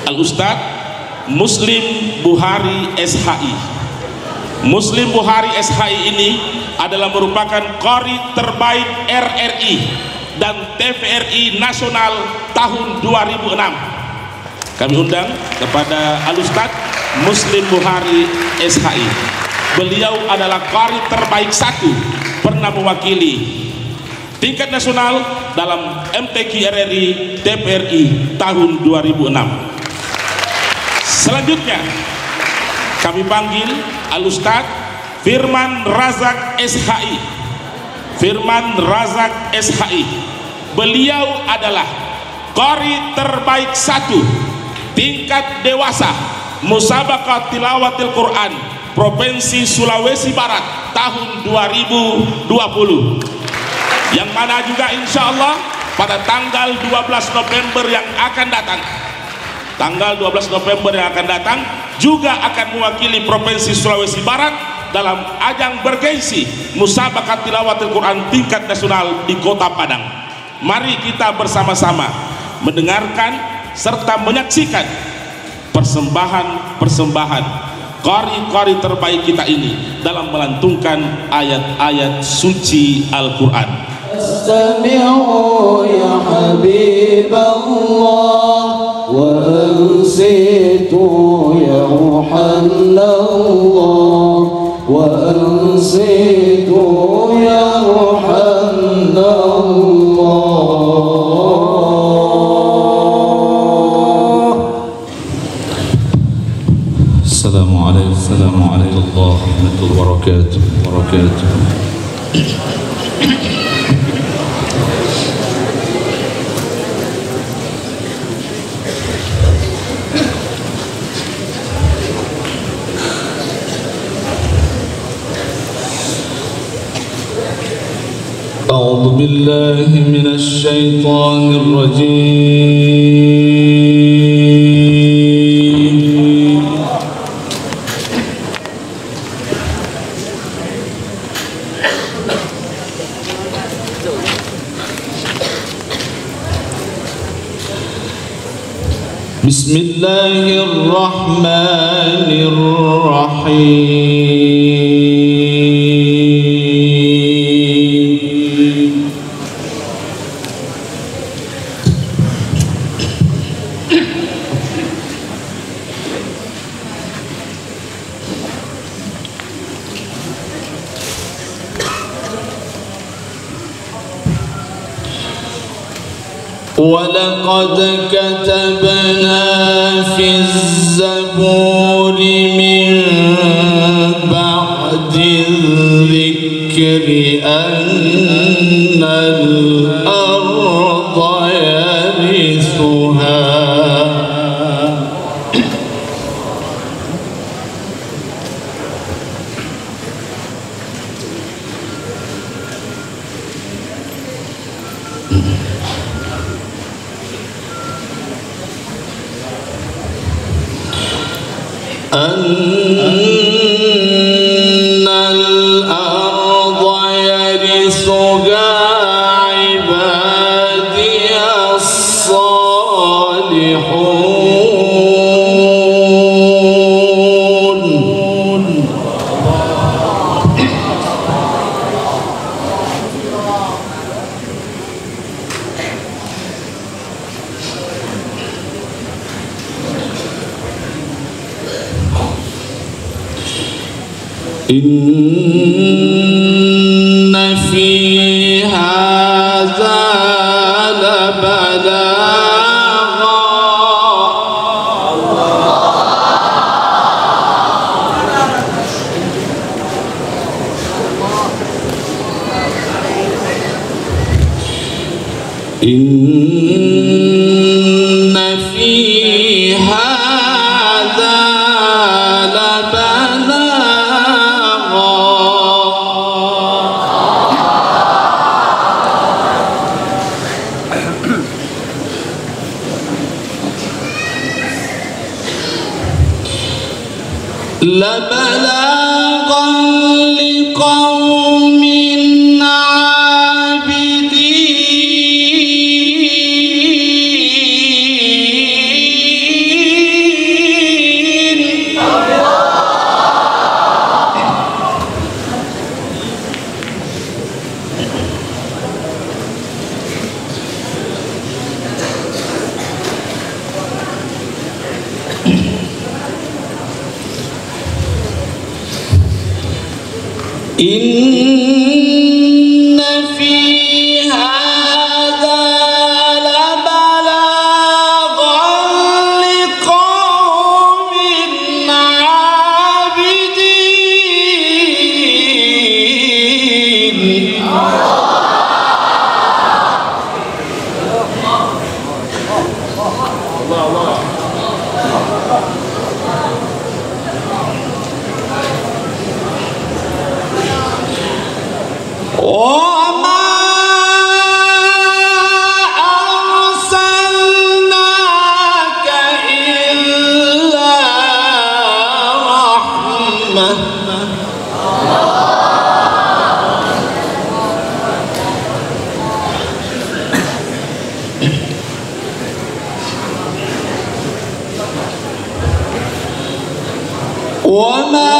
Al-Ustadz Muslim Buhari SHI. Muslim Buhari SHI ini adalah merupakan qari terbaik RRI dan TVRI nasional tahun 2006. Kami undang kepada Al-Ustadz Muslim Buhari SHI. Beliau adalah qari terbaik satu, pernah mewakili tingkat nasional dalam MTQ RRI TVRI tahun 2006. Selanjutnya kami panggil Al-Ustadz Firman Razak SHI. Firman Razak SHI, beliau adalah qari terbaik satu tingkat dewasa Musabaqah Tilawatil Quran Provinsi Sulawesi Barat tahun 2020, yang mana juga insya Allah pada tanggal 12 November yang akan datang, tanggal 12 November yang akan datang juga akan mewakili Provinsi Sulawesi Barat dalam ajang bergengsi Musabaqah Tilawatil Quran tingkat nasional di Kota Padang. Mari kita bersama-sama mendengarkan serta menyaksikan persembahan qari-qari terbaik kita ini dalam melantunkan ayat-ayat suci Al-Quran. Astami'u ya Habiballah wa ansitu ya Ruhanallah wa ansitu ya Ruhanallah. Assalamualaikum warahmatullahi wabarakatuh. A'udzu billahi minasy syaithanir rajim. Bismillahirrahmanirrahim. وَلَقَدْ كَتَبْنَا فِي الزَّبُورِ مِنْ بَعْدِ الذِّكْرِ أَنَّ الْأَرْضَ يَرِثُهَا أن الأرض يرثها عبادي الصالحون. إن في هذا لبلاغا إن في هذا لبلاغا لقوم عابدين. إن في هذا لبلاغا لقوم عابدين. وما أرسلناك إلا رحمة وما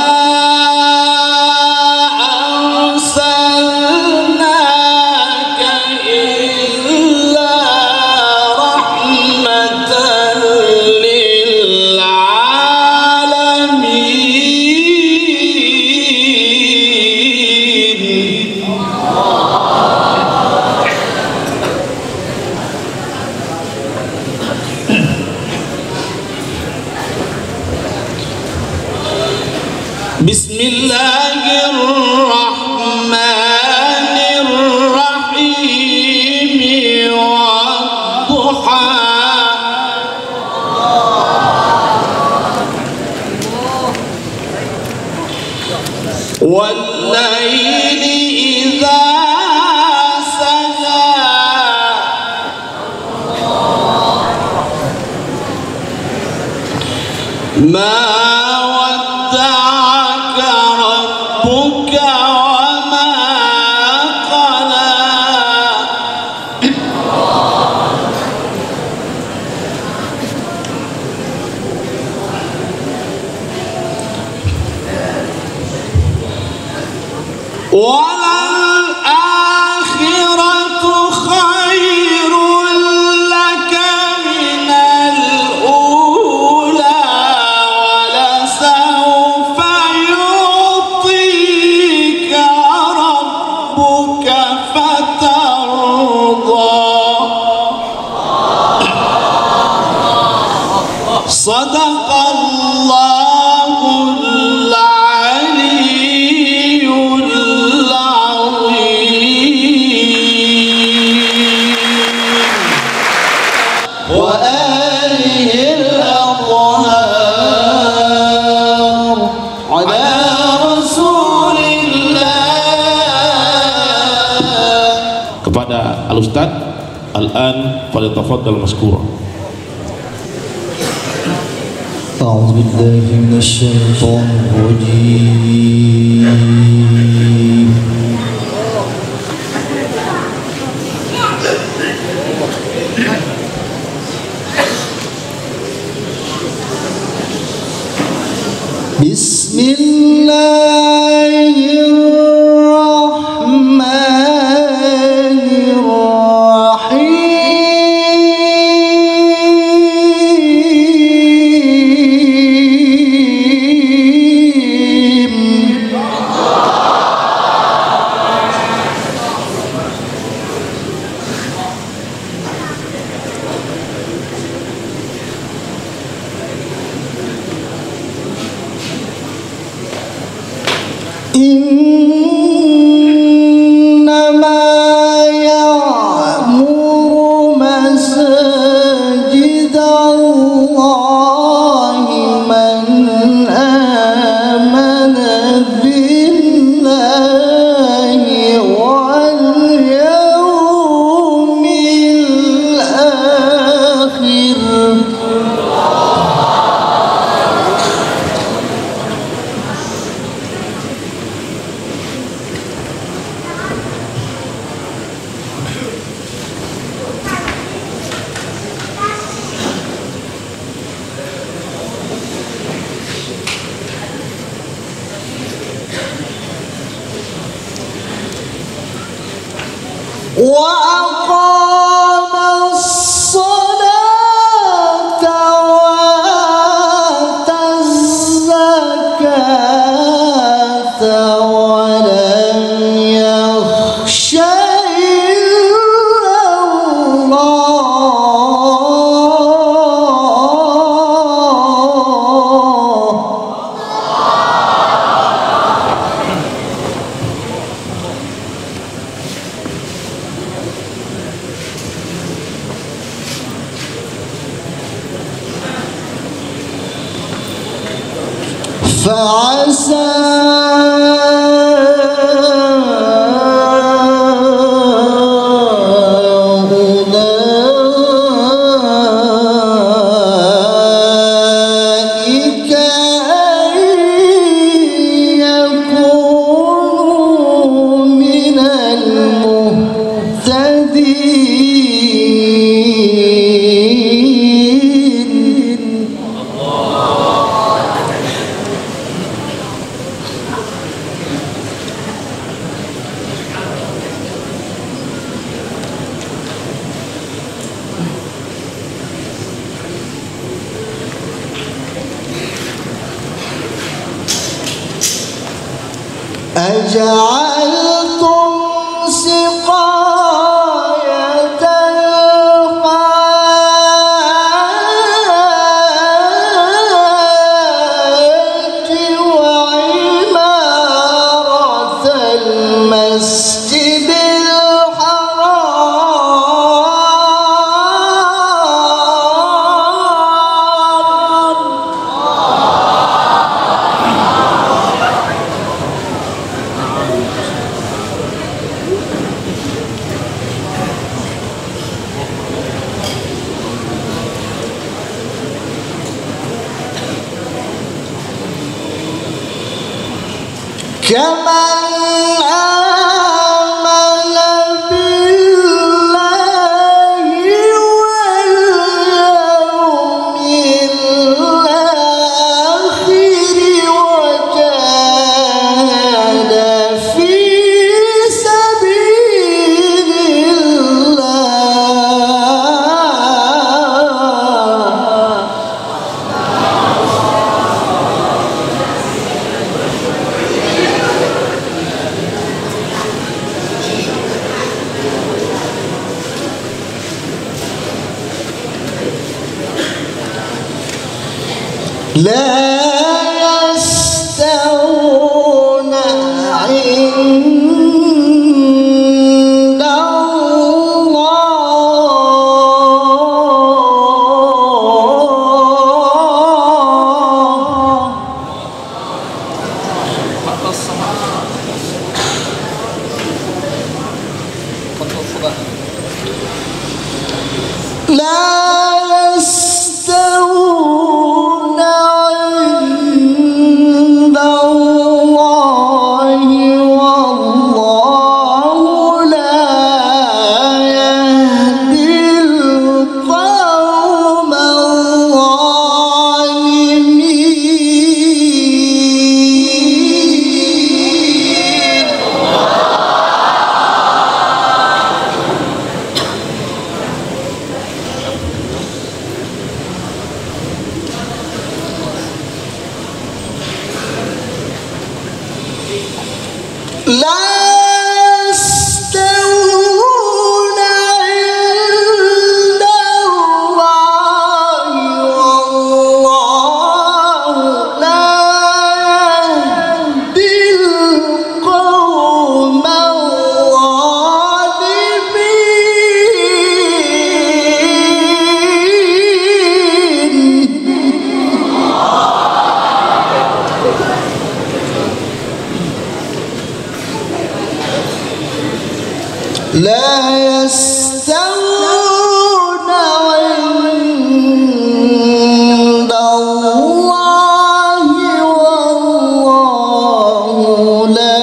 أرسلناك إلا رحمة للعالمين. بسم الله الرحمن الرحيم والضحى والليل إذا سجى ما ودعك ربك وما قلى وللآخرة خير لك من الأولى ولسوف يعطيك ربك فترضى. صدق الله العلي العظيم وآله الأطهار على رسول الله. Kepada Al-Ustaz Al-An falyatafaddal maskura. أعوذ بالله من الشيطان الرجيم. بسم الله الرحمن الرحيم. إنما يعمر مساجد الله من آمن بالله واليوم الآخر. فعسى أجعلتم سقاية الحاج وعمارة المسجد كمن آمن بالله واليوم الآخر وجاهد في سبيل الله. لا يستوون عند الله لا يستوون عند الله والله لا يهدي القوم الظالمين. لا يستوون عند الله والله لا يهدي القوم الظالمين. لا يستوون عند الله والله لا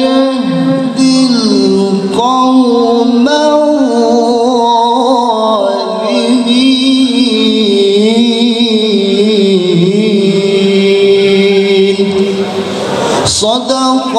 يهدي القوم الظالمين. صدق